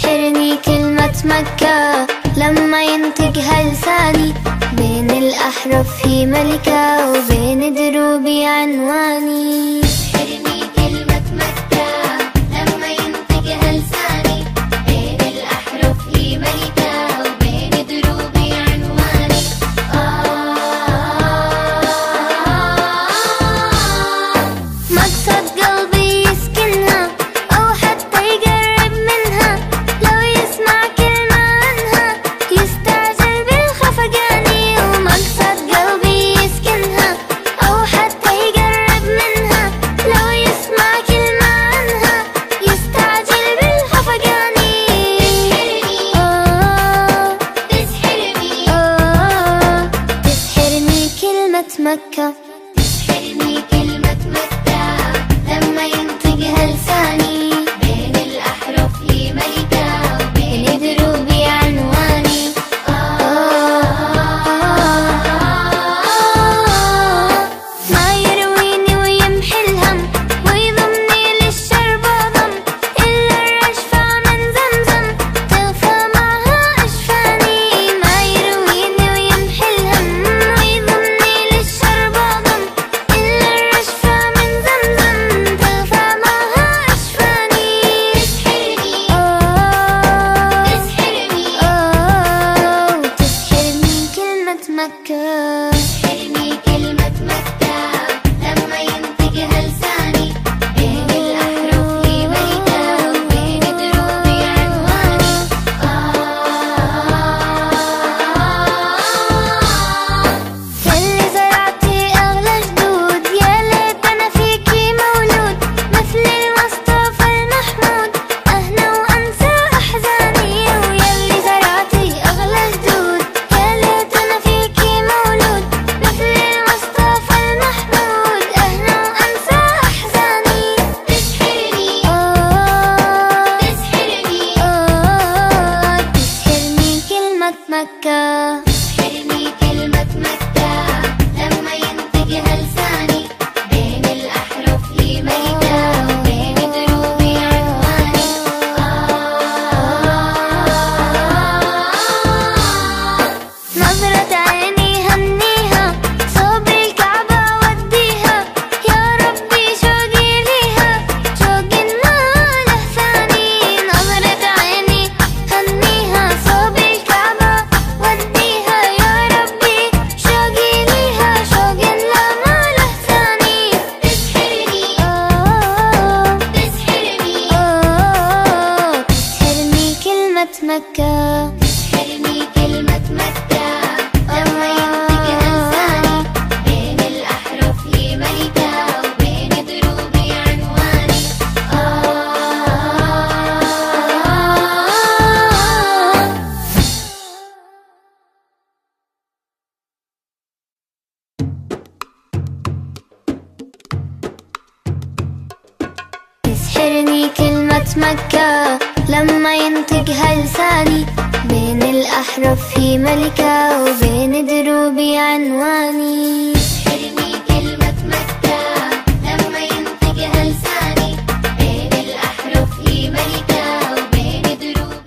تسحرني كلمة مكة لما ينطقها لساني، بين الأحرف في ملكة وبين دروبي عنواني. تسحرني كلمة مكة لما ينطقها لساني، بين الأحرف في ملكة وبين دروبي عنواني. مقصد قلبي يسكنها أو حتى يقرب منها، لو يسمع كلمة عنها يستعجل بالخفقاني. ومقصد قلبي يسكنها أو حتى يقرب منها، لو يسمع كلمة عنها يستعجل بالخفقاني. تسحرني تسحرني كلمة مكة، تسحرني كلمة مكة لما ينطقها لساني، بين الأحرف في ملكة وبين دروبي عنواني. ما يرويني ويمحي الهم ويضمني للشرب ضم، إلا الرشفة من زمزم تغفى معها أشفاني. ما يرويني ويمحي الهم ويضمني للشرب ضم، إلا الرشفة من زمزم تغفى معها أشفاني. تسحرني كلمة مكة، تسحرني كلمة مكة لما ينطقها لساني، بين الأحرف في ملكة وبين دروبي عنواني. ياللي زرعتي أغلى جدود، يا ليت أنا فيكي مولود، مثل المصطفى المحمود أهنى وأنسى أحزاني. وياللي زرعتي أغلى جدود، يا ليت أنا فيكي مولود، مثل المصطفى المحمود أهنى وأنسى أحزاني. تسحرني تسحرني كلمة مكة، تسحرني كلمة مكة لما ينطقها لساني، بين الأحرف في ملكة وبين دروبي عنواني. نظرة عيني هنيها، صوب الكعبة وديها، يا ربي شوقي ليها شوق ما له ثاني. نظرة عيني هنيها، صوب الكعبة وديها، يا ربي شوقي ليها شوق ما له ثاني. تسحرني تسحرني كلمة مكة، تسحرني كلمة مكة لما ينطقها لساني، بين الأحرف في ملكة وبين دروبي عنواني. تسحرني كلمة مكة لما ينطقها لساني، بين الأحرف في ملكة وبين دروبي عنواني.